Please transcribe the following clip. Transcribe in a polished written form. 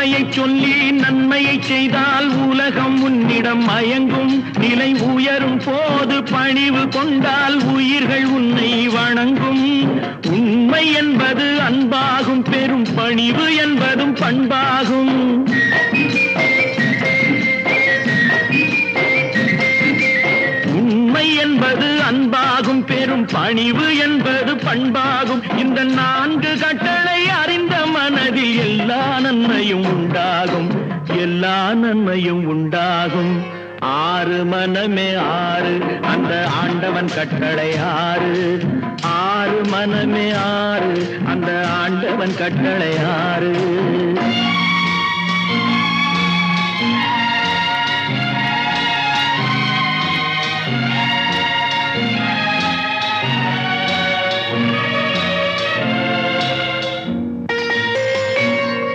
உண்மையை சொல்லி நன்மையை செய்தால் உலகம் உன்னிடம் மயங்கும். நிலை உயரும் போது பணிவு கொண்டால் உயிர்கள் உன்னை வணங்கும். உண்மை என்பது அன்பாகும், பெரும் பணிவு என்பதும் பண்பாகும். உண்மை என்பது அன்பாகும், பெரும் பணிவு என்பது பண்பாகும். இந்த 4 கட்டளை அறிந்த மனதில் எல்லா நன்மையும் உண்டாகும், எல்லா நன்மையும் உண்டாகும். 6 மனமே 6, அந்த ஆண்டவன் கட்டளை 6. 6 மனமே 6, அந்த ஆண்டவன் கட்டளை 6.